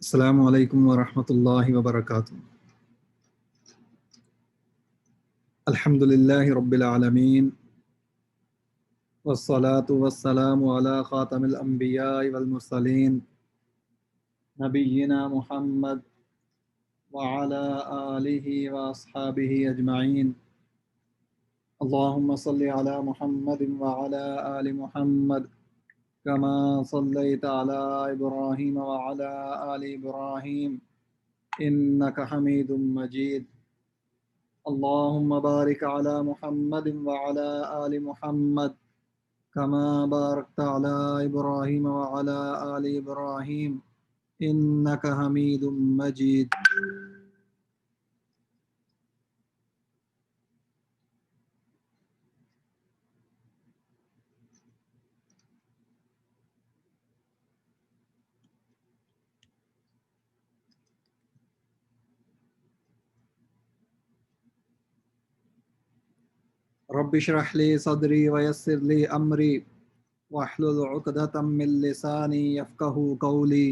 السلام علیکم ورحمۃ اللہ وبرکاتہ۔ الحمد للہ رب العالمین والصلاة والسلام علی خاتم الانبیاء والمرسلین نبینا محمد وعلی آلہ واصحابہ اجمعین۔ اللہم صلی علی محمد وعلی آل محمد کما صلیت علی ابراہیم وعلی آل ابراہیم انک حمید مجید۔ اللہم بارک علی محمد وعلی آل محمد کما بارکت علی ابراہیم وعلی آل ابراہیم انک حمید مجید۔ رب اشرح لی صدری ویسر لی امری واحلل عقدۃ من لسانی یفقہوا قولی۔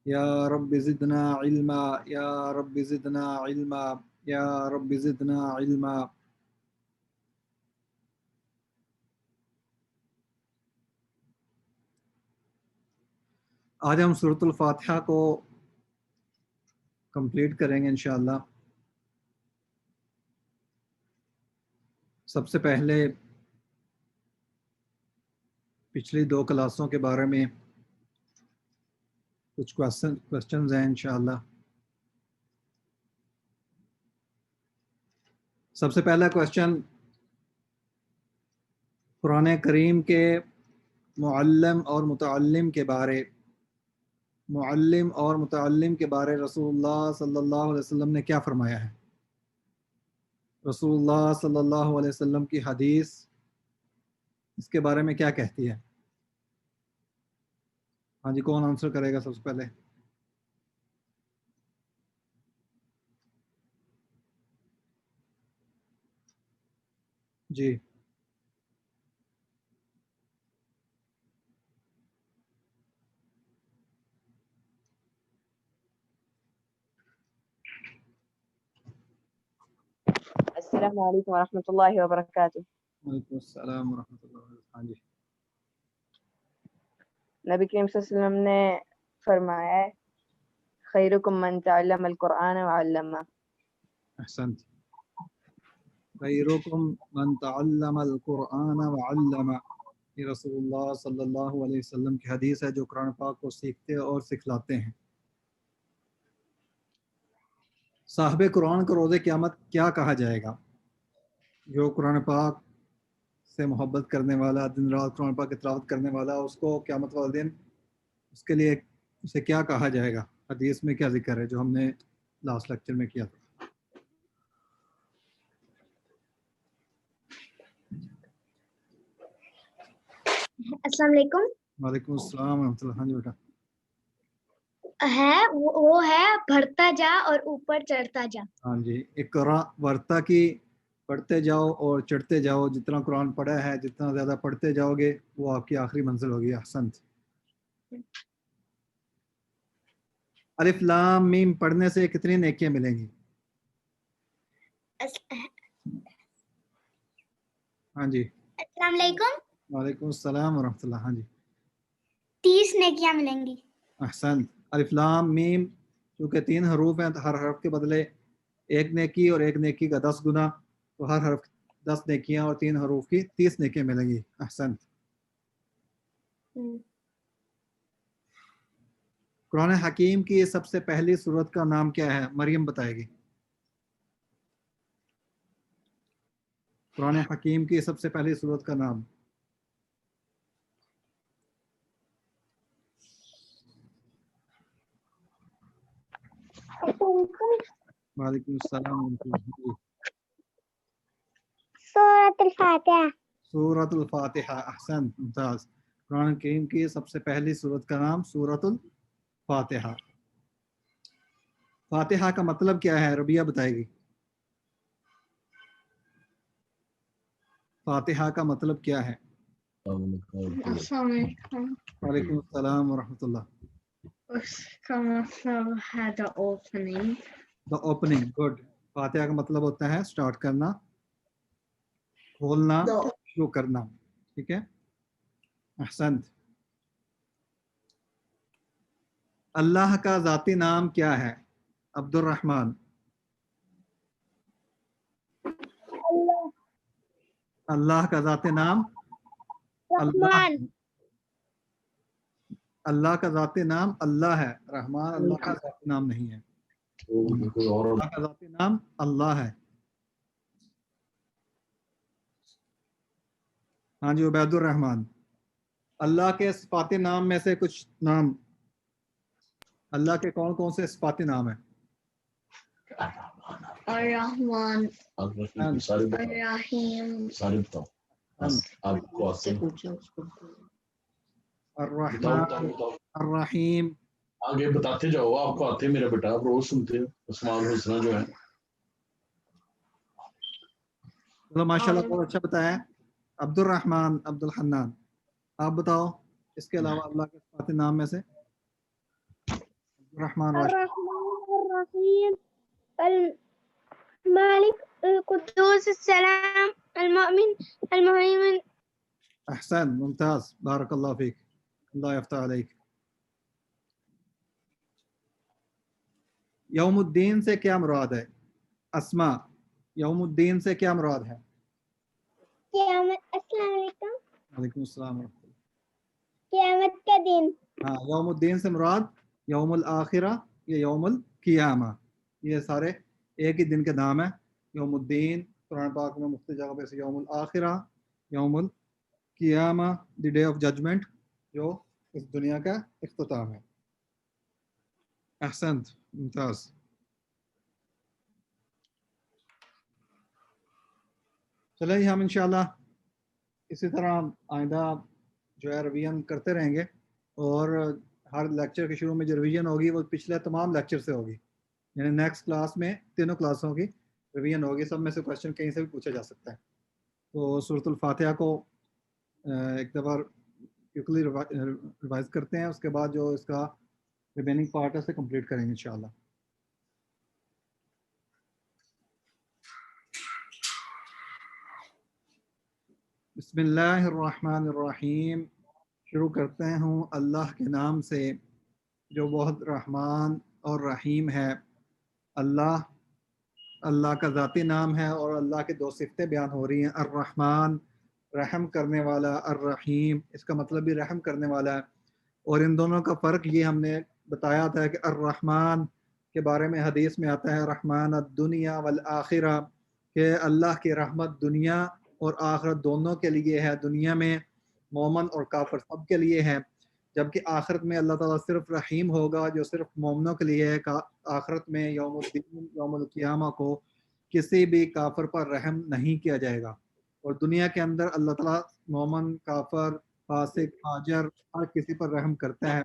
یا رب زدنا علما یا رب زدنا علما یا رب زدنا علما۔ آج ہم سورۃ الفاتحہ کو کمپلیٹ کریں گے انشاءاللہ۔ سب سے پہلے پچھلی 2 کلاسوں کے بارے میں کچھ کوسچنز ہیں انشاءاللہ۔ سب سے پہلا کوسچن قرآن کریم کے معلم اور متعلم کے بارے رسول اللہ صلی اللہ علیہ وسلم نے کیا فرمایا ہے؟ رسول اللہ صلی اللہ علیہ وسلم کی حدیث اس کے بارے میں کیا کہتی ہے؟ ہاں جی، کون آنسر کرے گا سب سے پہلے؟ جی السلام علیکم ورحمۃ اللہ وبرکاتہ۔ وعلیکم السلام ورحمۃ اللہ وبرکاتہ۔ ہاں جی، نبی کریم صلی اللہ علیہ وسلم نے فرمایا ہے خیرکم من تعلم القرآن وعلمہ۔ احسنت۔ خیرکم من تعلم القرآن وعلمہ، یہ رسول اللہ صلی اللہ علیہ وسلم کی حدیث ہے جو قرآن پاک کو سیکھتے اور سکھلاتے ہیں۔ صاحب قرآن کو روز قیامت کیا کہا جائے گا؟ جو قرآن پاک سے محبت کرنے والا، دن رات قرآن پاک کی تلاوت کرنے والا، اس کو قیامت والے دن اس کے لیے اسے کیا کہا جائے گا؟ حدیث میں کیا ذکر ہے جو ہم نے لاسٹ لیکچر میں کیا تھا؟ السلام علیکم۔ وعلیکم السلام ورحمۃ اللہ۔ ہاں جی بیٹا، وہ ہے بڑھتا جا اور اوپر چڑھتا جا۔ ہاں جی، اقرا ورتا کی پڑھتے جاؤ اور چڑھتے جاؤ، جتنا قرآن پڑھا ہے جتنا زیادہ پڑھتے جاؤ گے وہ آپ کی آخری منزل ہوگی۔ احسنت۔ الف لام میم پڑھنے سے کتنی نیکیاں ملیں گی؟ ہاں جی، السلام علیکم۔ وعلیکم السلام ورحمۃ اللہ۔ ہاں جی، 30 نیکیاں ملیں گی۔ احسنت۔ الف لام میم چونکہ 3 حروف ہیں تو ہر حرف کے بدلے 1 نیکی اور 1 نیکی کا 10 گنا، تو ہر حرف 10 نیکیاں اور 3 حروف کی 30 نیکیاں ملیں گی۔ احسنت۔ قرآن حکیم کی سب سے پہلی سورت کا نام کیا ہے؟ مریم بتائے گی۔ قرآن حکیم کی سب سے پہلی سورت کا نام۔ وعلیکم السلام ورحمۃ اللہ۔ سورۃ الفاتحہ۔ سورۃ الفاتحہ، احسنت، ممتاز۔ قرآن کریم کی سب سے پہلی سورت کا نام سورۃ الفاتحہ۔ فاتحہ کا مطلب کیا ہے؟ ربیہ بتائے گی۔ فاتحہ کا مطلب کیا ہے؟ السلام علیکم۔ وعلیکم السلام ورحمۃ اللہ۔ उसका मतलब है the opening. The opening, good. फातिहा का मतलब होता है स्टार्ट करना, खोलना, शुरू करना, ठीक है, अहसंत। अल्लाह का ज़ाती नाम क्या है? अब्दुल रहमान। अल्लाह का ज़ाती नाम अल्लाह, अल्लाह का ज़ाती नाम अल्लाह है। रहमान अल्लाह का ज़ाती नाम नहीं है, अल्लाह का ज़ाती नाम अल्लाह है। हाँ जी, उबैदुर रहमान। अल्लाह के सिफाती नाम में से कुछ नाम, अल्लाह के कौन कौन से सिफाती नाम है? Ar-Rahman, हाँ, Ar-Rahim. सारे बताओ, आपको आते हैं। अर्रहमान, अर्रहीम। आगे बताते जाओ, आपको आते हैं मेरा बेटा, आप रोज सुनते हो। उस्मान हुसना जो है, चलो माशाल्लाह, बहुत अच्छा बताया। अब्दुल रहमान, अब्दुल हन्नान, आप बताओ इसके अलावा अल्लाह के सिफाती नाम में से। Abdul Rahman Rashid. Ar-Rahim, Al-Malik, Al-Quddus, Al-Salam, Al-Mu'min, Al-Muhaymin. Ahsan, Mumtaz, बारकल्लाह फीक, अल्लाह यफ्तह अलैक। यौमुद्दीन से क्या मुराद है? अस्मा, यौमुद्दीन से क्या मुराद है? क़यामत, अस्सलाम वालेकुम। वालेकुम अस्सलाम व रहमतुल्लाह। क़यामत का दिन। हाँ, यौमुद्दीन से मुराद यौमुल आखिरा या यौमुल क़ियामा, ये सारे एक ही दिन के नाम है। यौमुद्दीन कुरान पाक में मुख्तलिफ जगह पे से यौमुल आखिरा, यौमुल क़ियामा, द डे ऑफ जजमेंट, जो इस दुनिया का इख्तिताम है। अहसंत, मुमताज। चलिए हम इंशाल्लाह इसी तरह आइंदा जो है रिवीजन करते रहेंगे, और हर लेक्चर के शुरू में जो रिवीजन होगी वो पिछले तमाम लेक्चर से होगी, यानी नेक्स्ट क्लास में तीनों क्लासों की रिवीजन होगी, सब में से क्वेश्चन कहीं से भी पूछा जा सकता है। तो सूरतुल फातिहा को एक दफ़ा क्विकली रिवाइज करते हैं, उसके बाद जो इसका रिमेनिंग पार्ट है उसे कंप्लीट करेंगे इंशाल्लाह। बिस्मिल्लाहिर्रहमानिर्रहीम। शुरू करते हूँ अल्लाह के नाम से जो बहुत रहमान और रहीम है। अल्लाह, अल्लाह का ज़ाती नाम है, और अल्लाह के दो सिफ़तें बयान हो रही हैं। अर्रहमान, रहम करने वाला, अर्रहीम, इसका मतलब भी रहम करने वाला है। और इन दोनों का फ़र्क ये हमने बताया था कि अर्रहमान के बारे में हदीस में आता है रहमान दुनिया वल आखिरा, कि अल्लाह की रहमत दुनिया और आखिरत दोनों के लिए है। दुनिया में मोमन और काफिर सब के लिए है, जबकि आखिरत में अल्लाह ताला सिर्फ रहीम होगा, जो सिर्फ मोमनों के लिए है। आखिरत में यौमुद्दीन, यौमुल क़ियामा को किसी भी काफिर पर रहम नहीं किया जाएगा। और दुनिया के अंदर अल्लाह ताला मोमन, काफिर, फासिक, फाजिर हर किसी पर रहम करता है।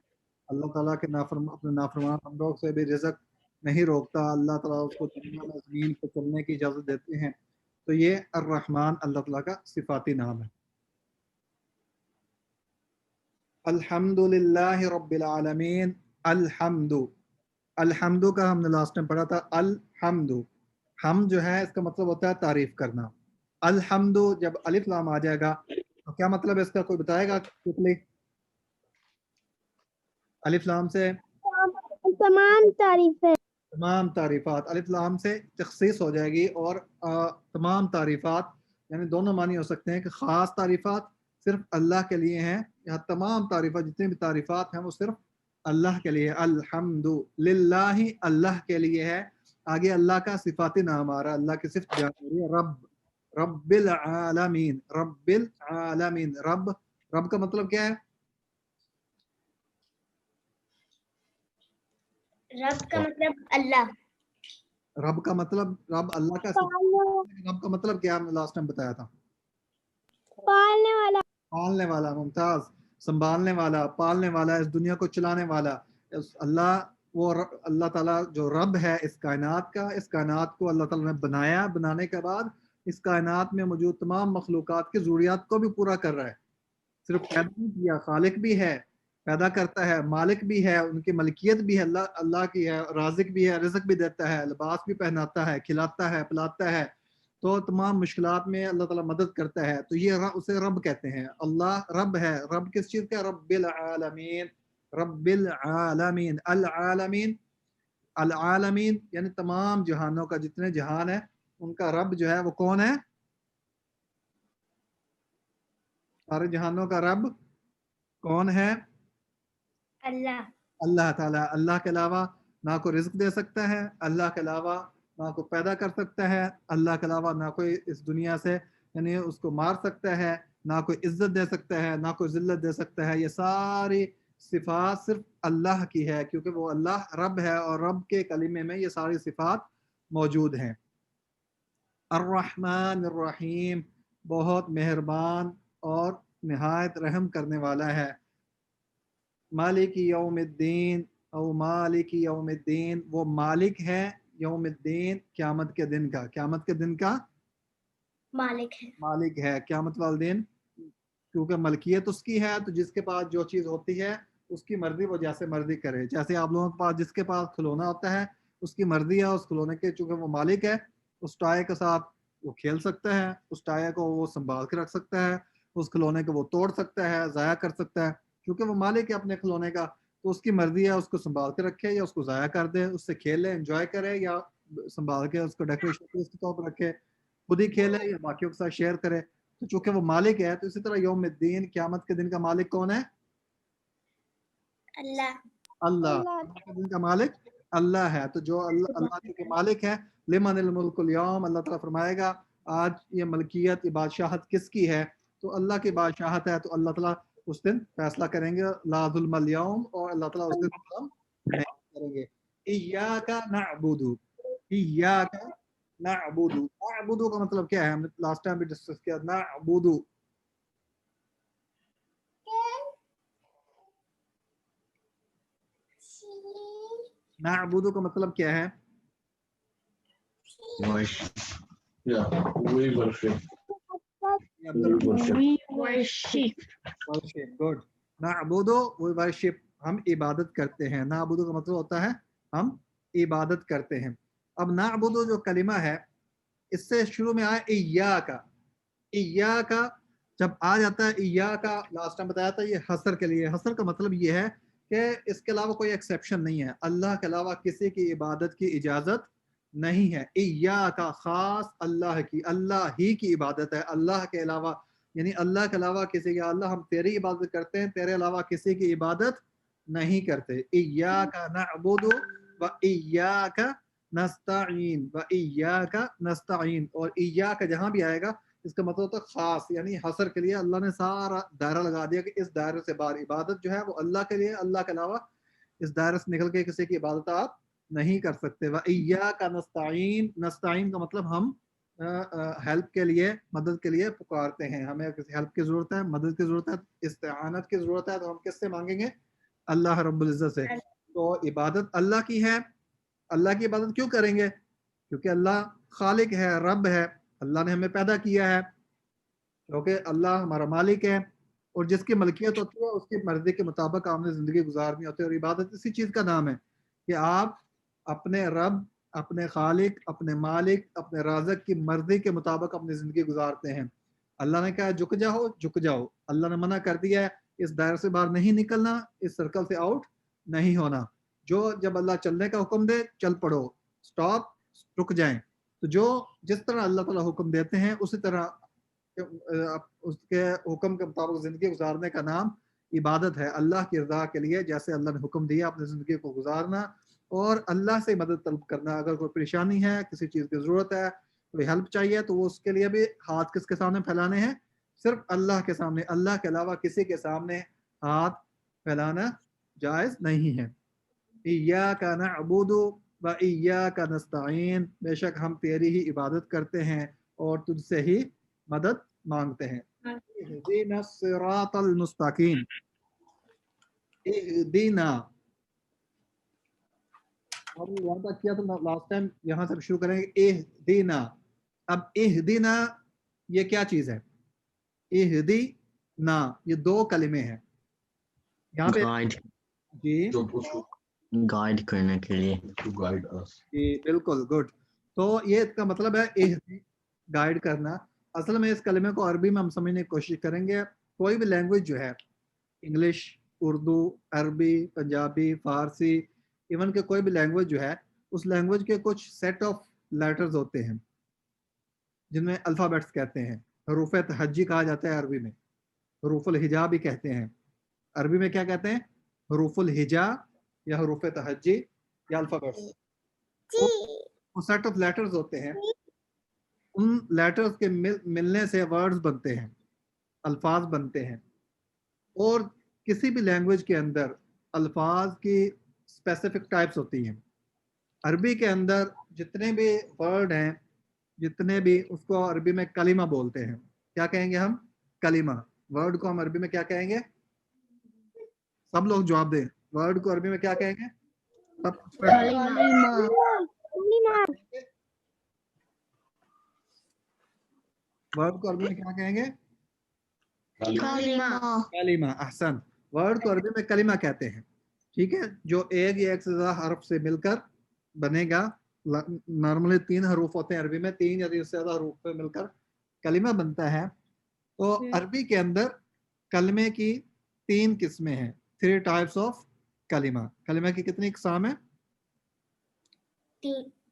अल्लाह ताला के अपने नाफरमान बंदों से भी रिज़्क़ नहीं रोकता। अल्लाह ताला उसको दुनिया में ज़मीन पर चलने की इजाज़त देते हैं। तो ये अर्रहमान अल्लाह ताला का सिफाती नाम है। अल्हम्दुलिल्लाहि रब्बिल आलमीन। अल्हम्दु, अल्हम्दु का हमने लास्ट टाइम पढ़ा था। अल्हम्दु, हम जो है इसका मतलब होता है तारीफ करना। अल्हम्दु जब अलिफ लाम आ जाएगा तो क्या मतलब है इसका, कोई बताएगा क्विकली? अलिफ लाम से तमाम तारीफें। तमाम तारीफात, अलिफ लाम से तखसीस हो जाएगी, और तमाम तारीफात यानी दोनों मानी हो सकते हैं कि ख़ास तारीफात सिर्फ अल्लाह के लिए हैं, या तमाम तारीफात जितनी भी तारीफात हैं वो सिर्फ अल्लाह के लिए। अल्हम्दु लिल्लाहि, अल्लाह के लिए है। आगे अल्लाह का सिफाती नाम आ रहा है, अल्लाह की सिफत बयान हो रही है, रब, रब्बिल आलमीन, रब्बिल आलमीन। रब, रब का मतलब क्या है? रब का मतलब अल्लाह। रब का मतलब, रब अल्लाह का रब का मतलब क्या हमने लास्ट टाइम बताया था? पालने वाला। पालने वाला, मुमताज। संभालने वाला, पालने वाला, इस दुनिया को चलाने वाला। अल्लाह, वो अल्लाह ताला जो रब है इस कायनात का, इस कायनात को अल्लाह ताला ने बनाया, बनाने के बाद इस कायनात में मौजूद तमाम मखलूकात की ज़रूरियात को भी पूरा कर रहा है। सिर्फ पैदा नहीं किया, खालिक भी है, पैदा करता है, मालिक भी है, उनकी मलकियत भी है, अल्लाह अल्लाह की है, राज़िक भी है, रिज़्क भी देता है, लिबास भी पहनाता है, खिलाता है, पिलाता है, तो तमाम मुश्किलात में अल्लाह ताला मदद करता है, तो ये उसे रब कहते हैं। अल्लाह रब है। रब किस चीज़ का? रब्बिल आलमीन, रब्बिल आलमीन, अल आलमीन, अल आलमीन यानी तमाम जहानों का, जितने जहान है उनका रब जो है वो कौन है? सारे जहानों का रब कौन है? अल्लाह। अल्लाह ताला। अल्लाह के अलावा ना कोई रिज्क दे सकता है, अल्लाह के अलावा ना कोई पैदा कर सकता है, अल्लाह के अलावा ना कोई इस दुनिया से यानी उसको मार सकता है, ना कोई इज्जत दे सकता है, ना कोई जिल्लत दे सकता है। ये सारी सिफात सिर्फ अल्लाह की है, क्योंकि वो अल्लाह रब है और रब के कलीमे में ये सारी सिफात मौजूद हैं। अर्रहमान अर्रहीम, बहुत मेहरबान और नहायत रहम करने वाला है। मालिक यौमिद्दीन, और मालिक यौमिद्दीन, वो मालिक है यौमिद्दीन, क़यामत के दिन का। क़यामत के दिन का मालिक है। मालिक है क़यामत वाले दिन, क्योंकि मलकियत उसकी है, तो जिसके पास जो चीज़ होती है उसकी मर्जी वो जैसे मर्जी करे। जैसे आप लोगों के पास, जिसके पास खिलौना होता है उसकी मर्जी है उस खिलौने के, चूंकि वो मालिक है, उस टाय के साथ वो खेल सकता है, उस टाय को वो संभाल के रख सकता है, उस खिलौने को वो तोड़ सकता है, ज़ाया कर सकता है, क्योंकि वो मालिक है अपने खिलौने का। तो उसकी मर्जी है उसको संभाल के रखे या उसको ज़ाया कर दे, उससे खेले, एंजॉय करे, या संभाल के उसको डेकोरेशन के तौर पर रखे, खुद ही खेले या बाकियों के साथ शेयर करे। तो चूंकि वो मालिक है, तो इसी तरह यौमुद्दीन, क़यामत के दिन का मालिक कौन है? अल्लाह। अल्लाह। क़यामत के दिन का मालिक अल्लाह है। तो जो अल्लाह अल्लाह के मालिक है, लिमनिल मुल्कुल यौम, अल्लाह ताला फरमाएगा आज ये मलकियत, ये बादशाहत किसकी है? तो अल्लाह की बादशाहत है। तो अल्लाह ताला उस दिन फैसला करेंगे, ला ज़ुल्मल यौम, और अल्लाह ताला उस दिन जुल्म नहीं करेंगे। इय्याका नअबुदु, इय्याका नअबुदु, नअबुदु का मतलब क्या है? हमने लास्ट टाइम भी डिस्कस किया। नअबुदु, नअबुदु का मतलब क्या है? Yeah, we worship. We worship. Worship, good. नाबुदो, वो वर्शिप, हम इबादत करते हैं। नाबुदो का मतलब होता है हम इबादत करते हैं। अब नाबुदो जो कलिमा है, इससे शुरू में आया इय्या का। इय्या का जब आ जाता है, इय्या का लास्ट टाइम बताया था, ये हसर के लिए। हसर का मतलब ये है कि इसके अलावा कोई एक्सेप्शन नहीं है, अल्लाह के अलावा किसी की इबादत की इजाज़त नहीं है। इय्या का खास अल्लाह की, अल्लाह ही की इबादत है, अल्लाह के अलावा, यानी अल्लाह के अलावा किसी की, अल्लाह हम तेरी इबादत करते हैं, तेरे अलावा किसी की इबादत नहीं करते। इय्याका नअबुदु व इय्याका नस्तईन, व इय्याका नस्तईन, और इय्याका जहां भी आएगा इसका मतलब होता है खास, यानी हसर के लिए। अल्लाह ने सारा दायरा लगा दिया कि इस दायरे से बाहर इबादत जो है वो अल्लाह के लिए, अल्लाह के अलावा इस दायरे से निकल के किसी की इबादत आप नहीं कर सकते। व इय्याका नस्तईन, नस्तईन का मतलब हम हेल्प के लिए, मदद के लिए पुकारते हैं। हमें किसी हेल्प की ज़रूरत है, मदद की ज़रूरत है, इस्तिआनत की ज़रूरत है, तो हम किससे मांगेंगे? अल्लाह रब्बुल इज़्ज़त से। तो इबादत अल्लाह की है। अल्लाह की इबादत क्यों करेंगे? क्योंकि अल्लाह खालिक है, रब है, अल्लाह ने हमें पैदा किया है, क्योंकि अल्लाह हमारा मालिक है, और जिसकी मलकियत होती है उसकी मर्जी के मुताबिक आपने ज़िंदगी गुजारनी होती है। और इबादत इसी चीज़ का नाम है कि आप अपने रब, अपने खालिक, अपने मालिक, अपने राज़िक की मर्जी के मुताबिक अपनी ज़िंदगी गुजारते हैं। अल्लाह ने कहा झुक जाओ, झुक जाओ। अल्लाह ने मना कर दिया है, इस दायरे से बाहर नहीं निकलना, इस सर्कल से आउट नहीं होना। जो जब अल्लाह चलने का हुक्म दे, चल पड़ो, स्टॉप, रुक जाएं। तो जो जिस तरह अल्लाह ताला हुक्म देते हैं उसी तरह उसके हुक्म के मुताबिक ज़िंदगी गुजारने का नाम इबादत है। अल्लाह की रज़ा के लिए जैसे अल्लाह ने हुक्म दिया अपनी ज़िंदगी को गुजारना, और अल्लाह से मदद तलब करना। अगर कोई परेशानी है, किसी चीज़ की ज़रूरत है, कोई हेल्प चाहिए, तो वो उसके लिए भी हाथ किसके सामने फैलाने हैं? सिर्फ अल्लाह के सामने। अल्लाह के अलावा किसी के सामने हाथ फैलाना जायज़ नहीं है। इय्याका नअबुदु व इय्याका नस्तईन, बेशक हम तेरी ही इबादत करते हैं और तुझसे ही मदद मांगते हैं। इहदिना सिरातल मुस्तकीम, इहदिना, हमने यहाँ तक किया था लास्ट टाइम, यहाँ से शुरू करेंगे। इहदिना, अब इहदिना ये क्या चीज़ है? इहदिना ये दो कलिमे हैं। यहाँ पे गाइड जी जो उसको गाइड करने के लिए। to guide us. जी बिल्कुल गुड। तो ये इसका मतलब है इहदी, गाइड करना। असल में इस कलमे को अरबी में हम समझने की कोशिश करेंगे। कोई भी लैंग्वेज जो है, इंग्लिश, उर्दू, अरबी, पंजाबी, फारसी, इवन के कोई भी लैंग्वेज जो है, उस लैंग्वेज के कुछ सेट ऑफ लेटर्स होते हैं जिनमें अल्फ़ाबेट्स कहते हैं। हरूफ तहज्जी कहा जाता है अरबी में, हरूफुल हिजा भी कहते हैं। अरबी में क्या कहते हैं? हरूफुल हिजा या हरूफ तहज्जी या अल्फ़ाबेट्स। वो सेट ऑफ लेटर्स होते हैं, उन लेटर्स के मिलने से वर्ड्स बनते हैं, अल्फाज बनते हैं। और किसी भी लैंग्वेज के अंदर अल्फाज की स्पेसिफिक टाइप्स होती हैं। अरबी के अंदर जितने भी वर्ड हैं, जितने भी, उसको अरबी में कलिमा बोलते हैं। क्या कहेंगे हम? कलिमा। वर्ड को हम अरबी में क्या कहेंगे? सब लोग जवाब दें। वर्ड को अरबी में क्या कहेंगे? सब वर्ड को अरबी में क्या कहेंगे? कलिमा। अहसन। वर्ड को अरबी में कलिमा कहते हैं, ठीक है, जो एक या एक से ज्यादा हर्फ से मिलकर बनेगा। नॉर्मली 3 हरूफ होते हैं अरबी में, 3 या 3 से ज्यादा हरूफ पे मिलकर कलिमा बनता है। तो अरबी के अंदर कलमे की 3 किस्में हैं, 3 टाइप्स ऑफ कलिमा। कलिमा की कितनी इकसाम है?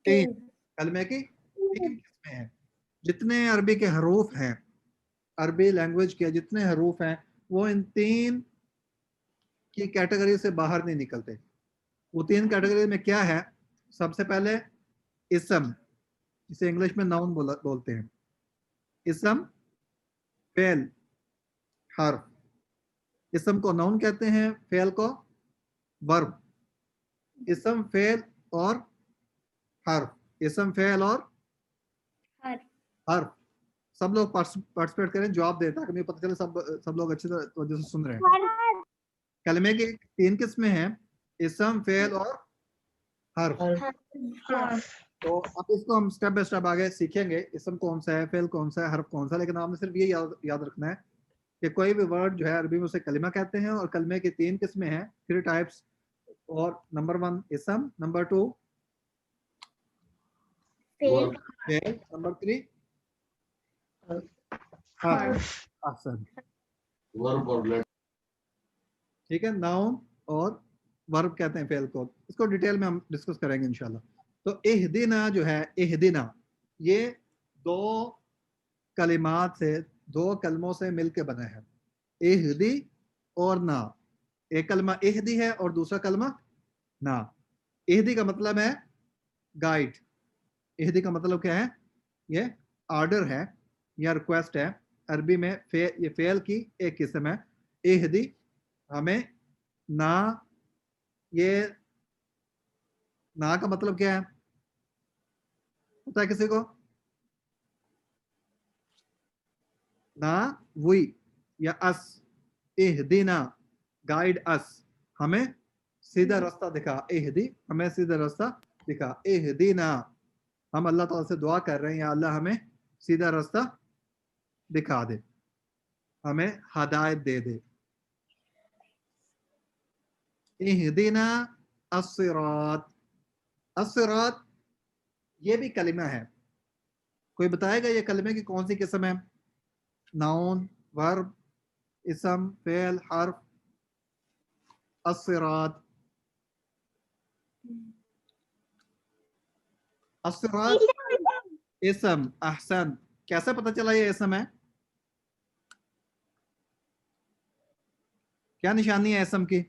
3। कलमे की 3 किस्में हैं। जितने अरबी के हरूफ हैं, अरबी लैंग्वेज के जितने हरूफ हैं, वो इन 3 की कैटेगरी से बाहर नहीं निकलते। वो 3 कैटेगरी में क्या है? सबसे पहले इसम, जिसे इंग्लिश में नाउन बोलते हैं। इसम, फेल, हर्फ। इसम को नाउन कहते हैं, फेल को वर्ब। इसम, फेल और हर्फ। इसम, फेल और हर्फ। सब लोग पार्टिसिपेट करें, जवाब दें, ताकि मुझे पता चले सब लोग अच्छी तरह से सुन रहे हैं। कलमे की 3 किस्में हैं, इसम, फेल और हर्फ। तो अब इसको हम स्टेप बाय स्टेप आगे सीखेंगे, इसम कौन सा है, फेल कौन सा है, हर्फ कौन सा है। लेकिन आपने सिर्फ ये याद रखना है कि कोई भी वर्ड जो है अरबी में उसे कलिमा कहते हैं, और कलमे की 3 किस्में हैं, 3 टाइप्स। और नंबर 1 इसम, नंबर 2 Verb. फेल, नंबर 3 हर्फ। अहसन। Verb और letter. ठीक है, नाउन और वर्ब कहते हैं फेल को। इसको डिटेल में हम डिस्कस करेंगे इंशाल्लाह। तो इहदिना जो है, इहदिना, ये 2 कलिमात से, 2 कलमों से मिलके बना है। इहदी और ना। एक कलमा इहदी है और दूसरा कलमा ना। इहदी का मतलब है गाइड। इहदी का मतलब क्या है? ये ऑर्डर है या रिक्वेस्ट है। अरबी में ये फेल की एक किस्म है। इहदी, हमें ना। ये ना का मतलब क्या है, पता है किसी को? ना, वी या अस। इहदिना, गाइड अस, हमें सीधा रास्ता दिखा। इहदी, हमें सीधा रास्ता दिखा। इहदिना, हम अल्लाह ताला से दुआ कर रहे हैं, या अल्लाह हमें सीधा रास्ता दिखा दे, हमें हदायत दे दे। इहदिना अस्सिरात। अस्सिरात ये भी कलिमा है। कोई बताएगा ये कलिमे की कौन सी किस्म है? नाउन, वर्ब, इसम, फेल, हर्फ। अस्सिरात। अस्सिरात इसम। अहसन। कैसे पता चला ये इसम है? क्या निशानी है इसम की?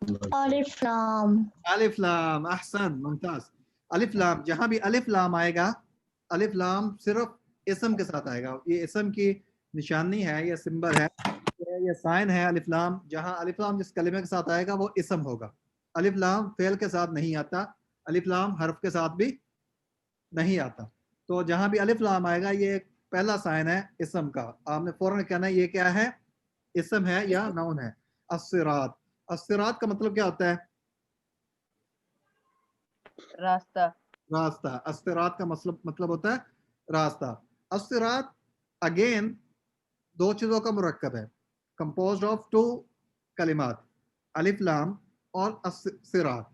अलिफ लाम। अलिफ लाम। अहसन, मुमताज। अलिफ लाम, जहां भी अलिफ लाम आएगा, अलिफ लाम सिर्फ इसम के साथ आएगा। ये इसम की निशानी है, ये सिंबल है, ये साइन है अलिफ लाम। जहां अलिफ लाम जिस कलिमे के साथ आएगा वो इसम होगा। अलिफ लाम फेल के साथ नहीं आता, अलिफ लाम हर्फ के साथ भी नहीं आता। तो जहां भी अलिफ लाम आएगा, ये पहला साइन है इसम का। आपने फौरन कहना है ये क्या है, इसम है या नाउन है। अस्सिरात। अस्सिरात का मतलब क्या होता है? रास्ता। रास्ता। अस्सिरात का मतलब होता है रास्ता। अस्सिरात अगेन 2 चीजों का मुरक्कब है, कंपोज्ड ऑफ 2 कलिमात अलिफ लाम और सिरात।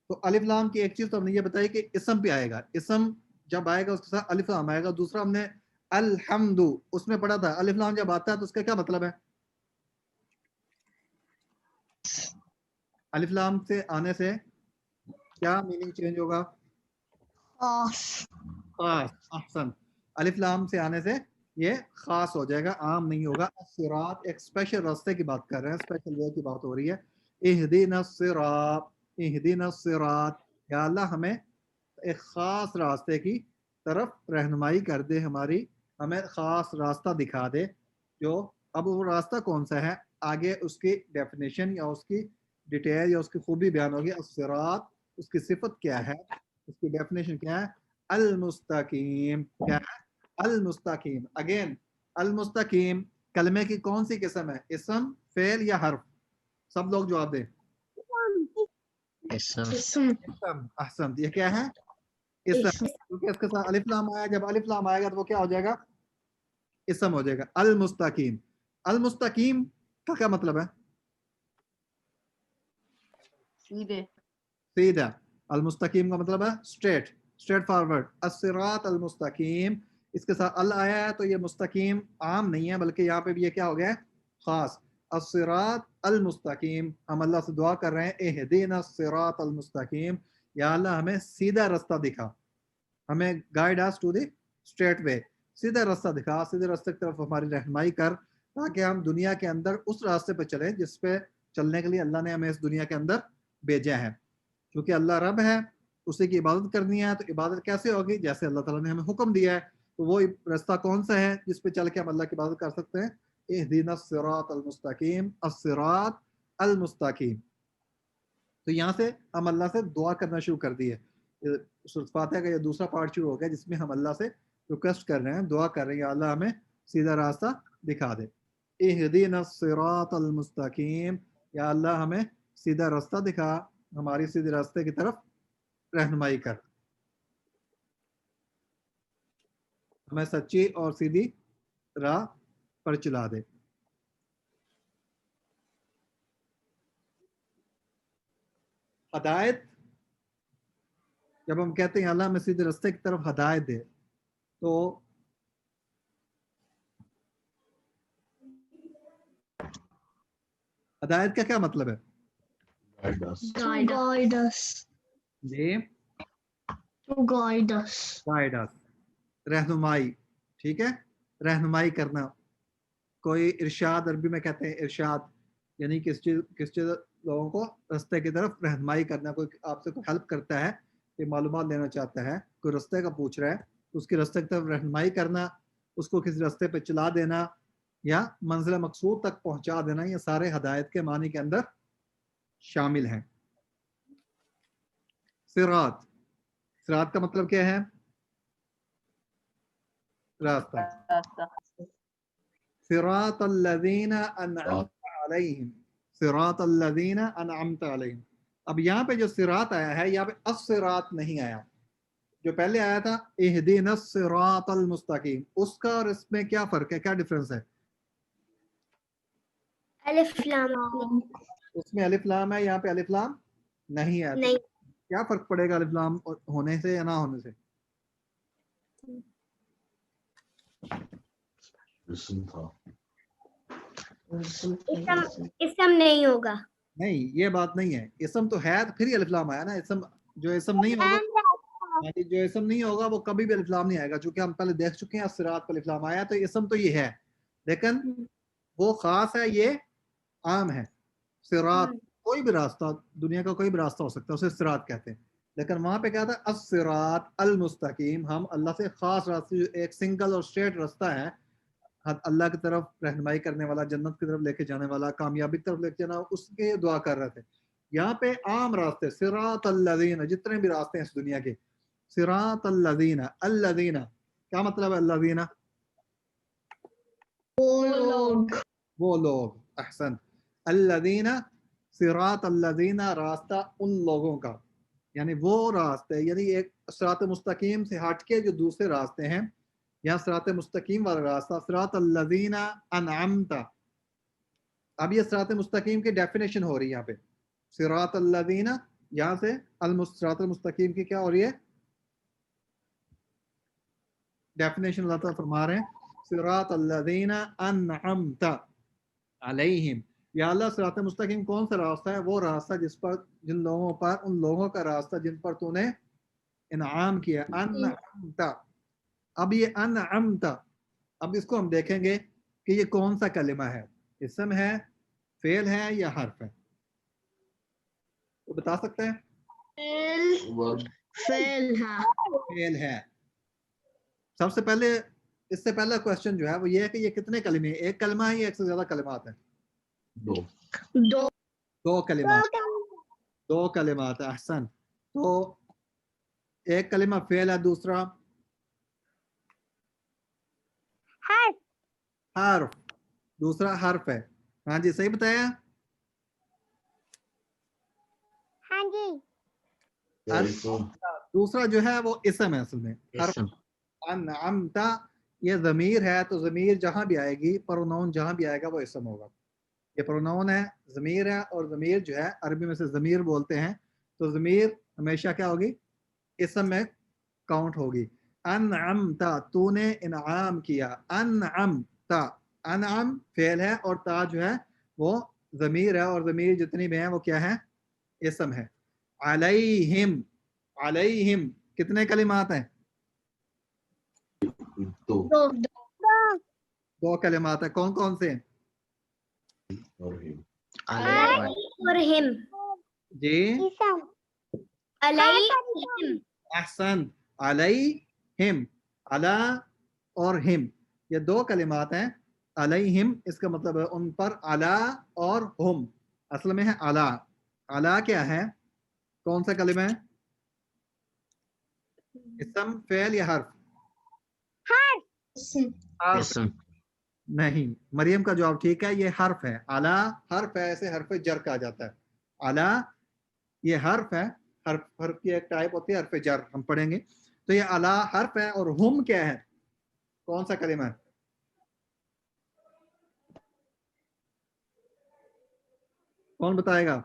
तो अलिफ लाम की एक चीज तो हमने ये बताई कि इसम पे आएगा, इसम जब आएगा उसके साथ अलिफ लाम आएगा। दूसरा हमने अलहम्दु उसमें पढ़ा था अलिफ लाम जब आता है तो उसका क्या मतलब है? अलिफ लाम से आने से क्या मीनिंग चेंज होगा? खास। अहसन, अलिफ लाम से आने से ये खास हो जाएगा, आम नहीं होगा। सिरात एक स्पेशल रास्ते की बात कर रहे हैं, स्पेशल वे की बात हो रही है। इहदीना सिरात, इहदीना सिरात, या अल्लाह हमें एक ख़ास रास्ते की तरफ रहनुमाई कर दे, हमारी हमें ख़ास रास्ता दिखा दे। जो अब वो रास्ता कौन सा है, आगे उसकी डेफिनेशन या उसकी डिटेल या उसकी खूबी बयान होगी। अस्सिरात उसकी सिफत क्या है, उसकी डेफिनेशन क्या है? अल मुस्तकीम। क्या है? अल मुस्तकीम। अगेन अल मुस्तकीम कलमे की कौन सी किस्म है, इसम, फेल या हर्फ? सब लोग जवाब दें। इसम। अहसन, ये क्या है? इसम। क्योंकि इसके साथ अलिफ लाम आया, जब अलिफ लाम आएगा तो वो क्या हो जाएगा? इसम हो जाएगा। अल मुस्तकीम, अल मुस्तकीम का क्या मतलब है? सीधे। सीधा। अल मुस्तकीम का मतलब है स्ट्रेट, स्ट्रेट फॉरवर्ड। अस्सिरात अल मुस्तकीम, इसके साथ अल आया है तो ये मुस्तकीम आम नहीं है, बल्कि यहाँ पे भी ये क्या हो गया है? खास। अस्सिरात अल मुस्तकीम, हम अल्लाह से दुआ कर रहे हैं इहदीना सिरात अल मुस्तकीम, या अल्लाह हमें सीधा रास्ता दिखा, हमें guide us to the straight way, सीधा रास्ता दिखा, सीधे रास्ते की तरफ हमारी रहनुमाई कर, ताकि हम दुनिया के अंदर उस रास्ते पर चलें जिस पे चलने के लिए अल्लाह ने हमें इस दुनिया के अंदर भेजा है। क्योंकि अल्लाह रब है, उसी की इबादत करनी है, तो इबादत कैसे होगी? जैसे अल्लाह ताला ने हमें हुक्म दिया है। तो वो रास्ता कौन सा है जिस पे चल के हम अल्लाह की इबादत कर सकते हैं? इहदीना सिरात अल मुस्तकीम, अस्सिरात अल मुस्तकीम। तो यहाँ से हम अल्लाह से दुआ करना शुरू कर दिए। सूरत फातिहा का ये दूसरा पार्ट शुरू हो गया जिसमें हम अल्लाह से रिक्वेस्ट कर रहे हैं, दुआ कर रहे हैं, अल्लाह हमें सीधा रास्ता दिखा दे। इहदीना सिरात अल मुस्तकीम, या अल्लाह हमें सीधा रास्ता दिखा, हमारी सीधे रास्ते की तरफ रहनुमाई कर, हमें सच्ची और सीधी राह पर चला दे। हदायत, जब हम कहते हैं अल्लाह हमें सीधे रास्ते की तरफ हदायत दे, तो हदायत का क्या मतलब है? guide us, जी, to guide us, guide us, रहनुमाई। ठीक है, रहनुमाई करना। कोई इरशाद, अरबी में कहते हैं इरशाद, यानी किस चीज लोगों को रास्ते की तरफ रहनुमाई करना। कोई आपसे कोई हेल्प करता है, कोई मालूमात लेना चाहता है, कोई रास्ते का पूछ रहा है, तो उसकी रास्ते की तरफ रहनुमाई करना, उसको किसी रास्ते पे चला देना या मंजिल मकसूद तक पहुंचा देना, ये सारे हदायत के मानी के अंदर शामिल हैं। सिरात, सिरात का मतलब क्या है? रास्ता। सिरात अल्लज़ीना अनअमत अलैहिम, सिरात अल्लज़ीना अनअमत अलैहिम। अब यहाँ पे जो सिरात आया है, यहाँ पे अस्सिरात नहीं आया। जो पहले आया था इहदीना सिरातल मुस्तकीम, उसका और इसमें क्या फर्क है, क्या डिफरेंस है? alif lam, उसमें अलिफ लाम है, यहाँ पे अलिफ लाम नहीं है। नहीं, क्या फर्क पड़ेगा अलिफ लाम होने से या ना होने से? इसम था, इसम नहीं होगा। नहीं, ये बात नहीं है। इसम तो है तो फिर ही अलिफ लाम आया ना। इसम, जो इसम नहीं होगा, यानी जो इसम नहीं होगा वो कभी भी अलिफ लाम नहीं आएगा, क्योंकि हम पहले देख चुके हैं सिरात पर अलिफ लाम आया। तो इसम तो ये है, लेकिन वो खास है, ये आम है। सिरात कोई भी रास्ता, दुनिया का कोई भी रास्ता हो सकता है, उसे सिरात कहते हैं। लेकिन वहां पे क्या था? अस्सिरात अल मुस्तकीम, हम अल्लाह से खास रास्ते, जो एक सिंगल और स्ट्रेट रास्ता है अल्लाह की तरफ रहनुमाई करने वाला, जन्नत की तरफ लेके जाने वाला, कामयाबी की तरफ लेके जाना, उसके दुआ कर रहे थे। यहाँ पे आम रास्ते, सिरात अल्लज़ीना, जितने भी रास्ते हैं इस दुनिया के, सिरात अल्लज़ीना, अल्लज़ीना क्या मतलब है? अल्लज़ीना वो लोग। अहसन, अल्लज़ीना, सिरात अल्लज़ीना रास्ता उन लोगों का, यानी वो रास्ते, यानी एक सिरात मुस्तकीम से हट के जो दूसरे रास्ते हैं, यहाँ सिरात मुस्तकीम वाला रास्ता, सिरात अल्लज़ीना अनअमता, اب یہ صراط مستقیم کی ڈیفینیشن ہو رہی ہے یہاں پہ. صراط الذین، یہاں سے صراط المستقیم کی کیا ہو رہی ہے؟ ڈیفینیشن اللہ تعالیٰ فرما رہے ہیں صراط الذین انعمت علیہم. یا اللہ صراط مستقیم کون سا راستہ ہے؟ وہ راستہ جس پر، جن لوگوں پر، ان لوگوں کا راستہ جن پر تو نے انعام کیا. انعمت، اب یہ انعمت، اب اس کو ہم دیکھیں گے کہ یہ کون سا کلمہ ہے، اسم ہے، فعل ہے یا حرف ہے؟ تو بتا سکتے ہیں؟ فعل ہے. سب سے پہلے، اس سے پہلا کوشچن جو ہے وہ یہ ہے کہ یہ کتنے کلمے ہیں؟ ایک کلمہ ہے یا ایک سے زیادہ کلمات ہیں؟ دو کلمات. دو کلمات. احسن. تو ایک کلمہ فعل ہے، دوسرا حرف، دوسرا حرف ہے. ہاں جی صحیح بتایا. ہاں جی. دوسرا جو ہے وہ اسم ہے اصل میں. اسم. انعمت یہ ضمیر ہے، تو ضمیر جہاں بھی آئے گی، پروناؤن جہاں بھی آئے گا وہ اسم ہوگا. یہ پروناؤن ہے، ضمیر ہے، اور ضمیر جو ہے عربی میں سے ضمیر بولتے ہیں، تو ضمیر ہمیشہ کیا ہوگی؟ اسم میں کاؤنٹ ہوگی. انعمت تو نے انعام کیا. انعمت، انعم فعل ہے اور تا جو ہے وہ ضمیر ہے، اور ضمیر جتنی بھی ہیں وہ کیا ہے؟ اسم ہے. علیہم، علیہم کتنے کلمات ہیں؟ دو کلمات ہیں. کون کون سے ہیں؟ اور ہم. جی علیہم. احسن. علیہم، علی اور ہم، یہ دو کلمات ہیں. علیہم اس کا مطلب ہے ان پر، علی اور ہم اصل میں ہے علی. علی کیا ہے؟ کون سا کلمہ ہے؟ اسم، فعل یا حرف؟ حرف. اسم. نہیں، مریم کا جواب ٹھیک ہے، یہ حرف ہے. علی حرف ہے، اسے حرف جر کہا جاتا ہے. علی یہ حرف ہے. حرف کی ایک ٹائپ ہوتی ہے حرف جر، ہم پڑھیں گے. تو یہ علی حرف ہے، اور ہم کیا ہے؟ کون سا کلمہ ہے؟ کون بتائے گا؟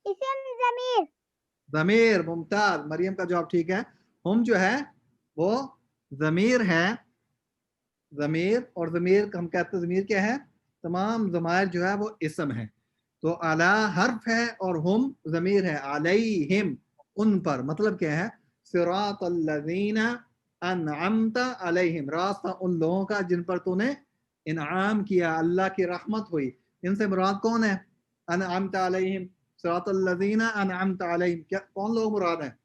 اسم ضمیر. ضمیر. ممتاز، مریم کا جواب ٹھیک ہے. ہم جو ہے وہ ضمیر ہے. ضمیر، اور ضمیر ہم کہتے ہیں ضمیر کیا ہے؟ تمام ضمائر جو ہے وہ اسم ہے. تو اعلی حرف ہے اور ہم ضمیر ہے. علیہم ان پر، مطلب کیا ہے؟ صراط الذین انعمت علیہم، راستہ ان لوگوں کا جن پر تو نے انعام کیا، اللہ کی رحمت ہوئی. ان سے مراد کون ہے؟ انعمت علیہم، صراط الذین انعمت علیہم، کیا کون لوگ مراد ہیں؟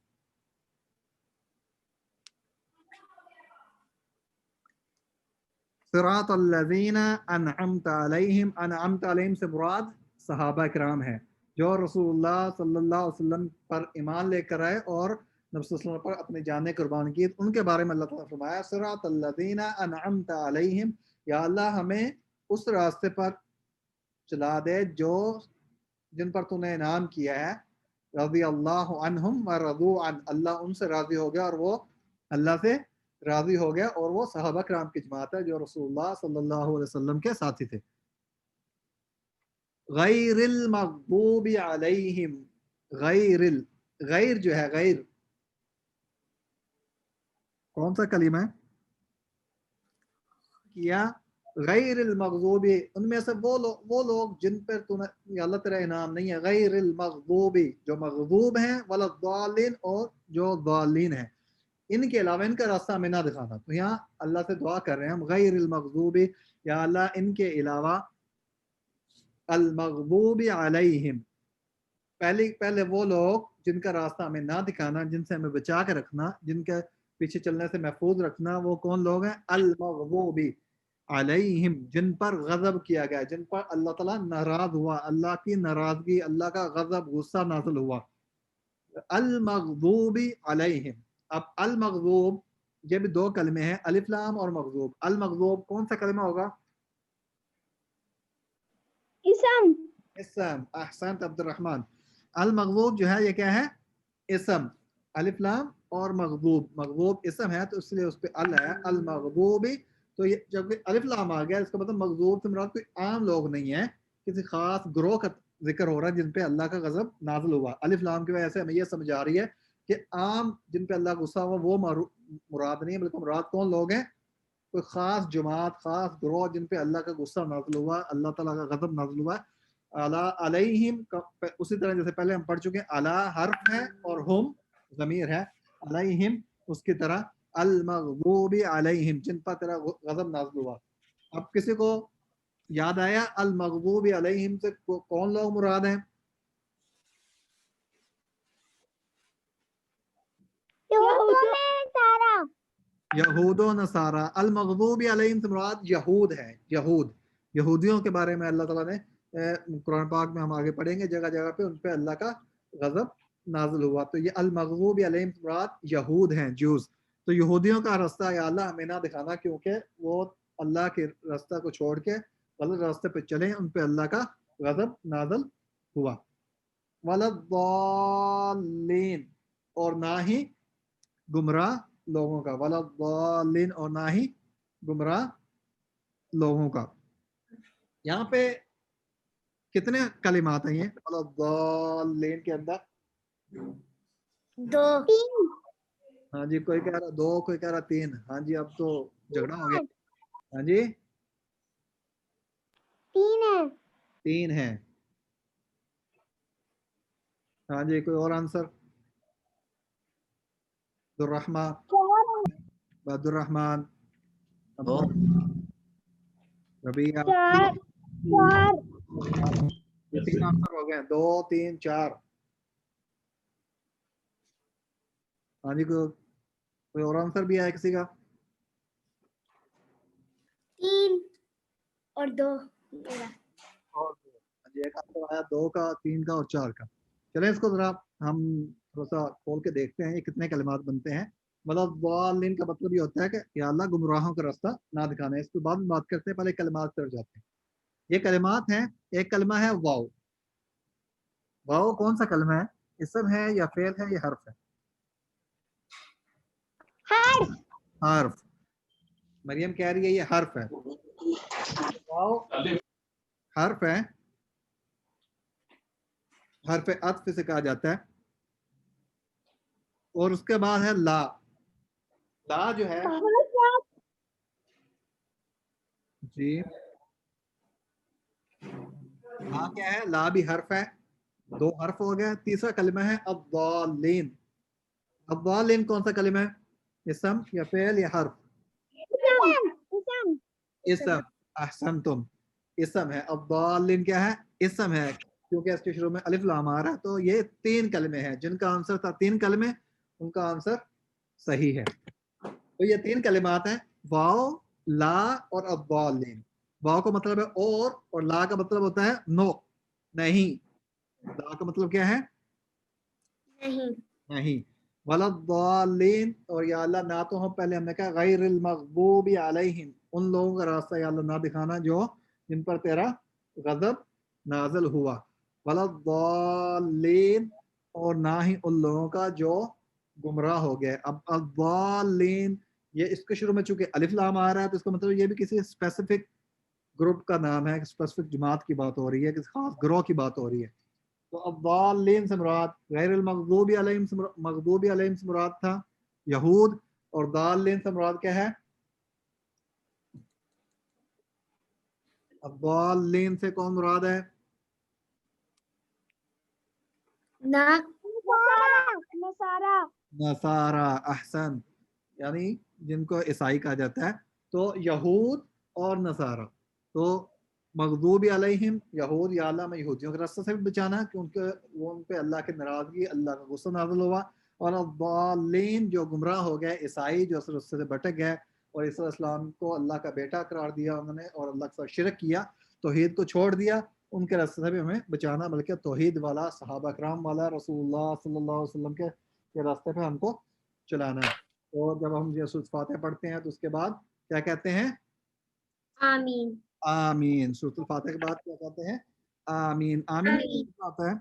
صراط الذین انعمت علیہم، انعمت علیہم سے مراد صحابہ کرام ہے جو رسول اللہ صلی اللہ علیہ وسلم پر ایمان لے کر آئے اور نبی صلی اللہ علیہ وسلم پر اپنی جانیں قربان کی. ان کے بارے میں اللہ تعالیٰ نے فرمایا صراط الذین انعمت علیہم، یا اللہ ہمیں اس راستے پر چلا دے جو جن پر تو نے انعام کیا ہے. رضی اللہ عنہم ورضوا عنہ، اللہ ان سے راضی ہو گیا اور وہ اللہ سے راضی ہو گیا، اور وہ صحابہ کرام کی جماعت ہے جو رسول اللہ صلی اللہ علیہ وسلم کے ساتھی تھے. غیر المغضوب علیہم، غیر جو ہے، غیر کون سا کلمہ ہے؟ کیا غیر المغضوب، ان میں سے وہ لوگ جن پر تو نے اللہ تیرا انعام نہیں ہے. غیر المغضوب جو مغضوب ہیں، ولا الضالین اور جو ضالین ہیں، ان کے علاوہ ان کا راستہ ہمیں نہ دکھانا. تو یہاں اللہ سے دعا کر رہے ہیں ہم، غیر المغضوب، یا اللہ ان کے علاوہ المغضوب علیہم، پہلے وہ لوگ جن کا راستہ ہمیں نہ دکھانا، جن سے ہمیں بچا کے رکھنا، جن کے پیچھے چلنے سے محفوظ رکھنا، وہ کون لوگ ہیں؟ المغضوب علیہم، جن پر غضب کیا گیا، جن پر اللہ تعالیٰ ناراض ہوا، اللہ کی ناراضگی، اللہ کا غضب، غصہ نازل ہوا. المغضوب علیہم. اب المغضوب یہ بھی دو کلمے ہیں، الف لام اور مغضوب. المغضوب کون سا کلمہ ہوگا؟ اسم. اسم. احسنت عبد الرحمن. المغضوب جو ہے یہ کیا ہے؟ اسم. الف لام اور مغضوب، مغضوب اسم ہے تو اس لیے اس پہ ال ہے. المغضوب تو یہ جب الف لام آ گیا، اس کا مطلب مغضوب سے مراد کوئی عام لوگ نہیں ہے، کسی خاص گروہ کا ذکر ہو رہا ہے جن پہ اللہ کا غضب نازل ہوا. الف لام کی وجہ سے ہمیں یہ سمجھ آ رہی ہے کہ عام جن پہ اللہ غصہ ہوا وہ مراد نہیں ہے، بلکہ مراد کون لوگ ہیں؟ کوئی خاص جماعت، خاص گروہ جن پہ اللہ کا غصہ نازل ہوا، اللہ تعالیٰ کا غضب نازل ہوا. علیہم اسی طرح جیسے پہلے ہم پڑھ چکے ہیں، علی حرف ہے اور ہم ضمیر ہے، علیہم اس کی طرح المغضوب علیہم جن پر تیرا غضب نازل ہوا. اب کسی کو یاد آیا المغضوب علیہم سے کون لوگ مراد ہیں؟ یہود و نصارہ. المغضوب علیہم سے مراد یہود ہے، یہودیوں کے بارے میں اللہ تعالیٰ نے قرآن پاک میں ہم آگے پڑھیں گے جگہ جگہ پہ ان پہ اللہ کا غضب نازل ہوا. تو یہ المغضوب علیہم سے مراد یہود ہیں، جوز. تو یہودیوں کا راستہ یا اللہ ہمیں نہ دکھانا، کیونکہ وہ اللہ کے راستہ کو چھوڑ کے غلط راستے پہ چلیں، ان پہ اللہ کا غضب نازل ہوا. وَلَضَّالِّينَ اور نہ ہی گمراہ لوگوں کا، وَلَضَّالِّينَ اور نہ ہی گمراہ لوگوں کا. یہاں پہ کتنے کلمات ہیں یہ وَلَضَّالِّينَ کے اندر؟ 2 ہاں جی، کوئی کہہ رہا 2، کوئی کہہ رہا 3. ہاں جی اب تو جھگڑا ہو گیا. ہاں جی 3 ہے. ہاں جی کوئی اور آنسر؟ عبد الرحمان، ربیہ، 3 آنسر ہو گئے، 2 3 4. ہاں جی کوئی اور آنسر بھی ہے کسی کا؟ 3 اور 2 اور جی ایک آنسر آیا 2 کا، 3 کا اور 4 کا. چلیں اس کو ذرا ہم تھوڑا سا کھول کے دیکھتے ہیں یہ کتنے کلمات بنتے ہیں. مطلب ضالین کا مطلب یہ ہوتا ہے کہ یا اللہ گمراہوں کا راستہ نہ دکھانا ہے. اس کے بعد بات کرتے ہیں، پہلے کلمات پر جاتے ہیں. یہ کلمات ہیں، ایک کلمہ ہے واو. واو کون سا کلمہ ہے؟ اسم ہے یا فعل ہے یا حرف ہے؟ حرف. مریم کہہ رہی ہے یہ حرف ہے. واو حرف ہے، حرف عطف سے کہا جاتا ہے. اور اس کے بعد ہے لا. لا جو ہے جی لا کیا ہے؟ لا بھی حرف ہے، 2 حرف ہو گئے. تیسرا کلمہ ہے الضالین. الضالین کون سا کلمہ ہے؟ اسم یا فعل یا حرف؟ اسم. احسنتم، اسم ہے. الضالین کیا ہے؟ اسم ہے، کیونکہ اس کے شروع میں الف لام آ رہا ہے. تو یہ 3 کلمے ہیں جن کا آنسر تھا 3 کلمے، ان کا آنسر صحیح ہے. تو یہ 3 کلمات ہیں، واو، لا اور الضالین. واو کا مطلب ہے اور لا کا مطلب ہوتا ہے نو، نہیں. لا کا مطلب کیا ہے؟ نہیں. وَلَضَّالِّينَ اور یا اللہ نہ تو ہم پہلے ہم نے کہا غیر المغضوب علیہم ان لوگوں کا راستہ یا اللہ نہ دکھانا جو جن پر تیرا غضب نازل ہوا. وَلَضَّالِّينَ اور نہ ہی ان لوگوں کا جو گمراہ ہو گئے. اب الضالین یہ اس کے شروع میں چونکہ الف لام آ رہا ہے تو اس کا مطلب یہ بھی کسی اسپیسیفک گروپ کا نام ہے، اسپیسیفک جماعت کی بات ہو رہی ہے، کسی خاص گروہ کی بات ہو رہی ہے. تو الضالین سے مراد غیر المغضوب علیہم مغضوب علیہم سے مراد تھا یہود، اور ضالین سے مراد کیا ہے؟ الضالین سے کون مراد ہے؟ نصارہ. احسن، یعنی جن کو عیسائی کہا جاتا ہے. تو یہود اور نصارہ. تو مغضوب علیہم یہود، یا اللہ میں یہودیوں کے راستے سے بھی بچانا کیونکہ وہ ان پہ اللہ کی ناراضگی، اللہ کا غصہ نازل ہوا. اور الضالین جو گمراہ ہو گئے، عیسائی جو اس راستے سے بھٹک گئے اور عیسی علیہ السلام کو اللہ کا بیٹا قرار دیا انہوں نے، اور اللہ کے ساتھ شرک کیا، توحید کو چھوڑ دیا، ان کے راستے سے بھی ہمیں بچانا، بلکہ توحید والا، صحابہ کرام والا، رسول اللہ صلی اللہ علیہ وسلم کے راستے پہ ہم کو چلانا ہے. اور جب ہم یہ سورۃ فاتحہ پڑھتے ہیں تو اس کے بعد کیا کہتے ہیں؟ آمین. آمین. سورۃ الفاتحہ کے بعد کیا کہتے ہیں؟ آمین. آمین کیا آتا ہے؟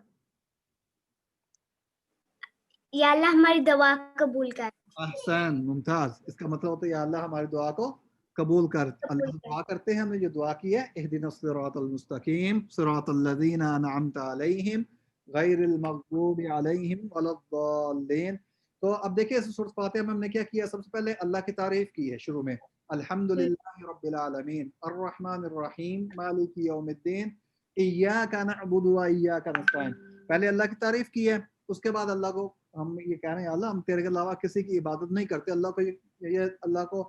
یا اللہ ہماری دعا قبول کر. احسن، ممتاز. اس کا مطلب ہوتا ہے یا اللہ ہماری دعا کو قبول کر اللہ سے دعا کرتے ہیں. ہم نے جو دعا کی ہے اہدنا الصراط المستقیم صراط الذین انعمت علیہم غیر المغضوب علیہم ولا الضالین. تو اب دیکھیں سورۃ فاتحہ میں ہم نے کیا کیا؟ سب سے پہلے اللہ کی تعریف کی ہے شروع میں, الحمدللہ رب العالمین الرحمن الرحیم مالک یوم الدین ایاک نعبد و ایاک نستعین. پہلے اللہ کی تعریف کی ہے, اس کے بعد اللہ کو ہم یہ کہہ رہے ہیں اللہ ہم تیرے کے علاوہ کسی کی عبادت نہیں کرتے. اللہ کو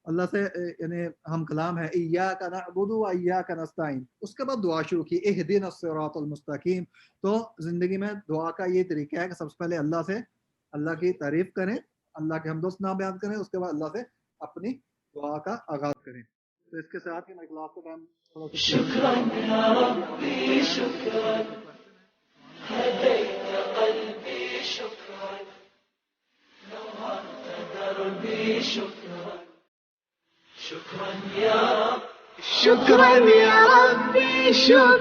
اللہ سے یعنی ہم کلام ہے ایاک نعبد و ایاک نستعین. اس کے بعد دعا شروع کی اہدنا الصراط المستقیم. تو زندگی میں دعا کا یہ طریقہ ہے کہ سب سے پہلے اللہ سے اللہ کی تعریف کریں, اللہ کے حمد و ثنا بیان کریں, اس کے بعد اللہ سے اپنی دعا کا آغاز کریں. تو اس کے ساتھ ہی میں کلاس کا ٹائم شکراً یا ربی شکراً هديت قلبي شكراً نورت دربي شكراً شكراً يا رب شكراً يا ربي شكراً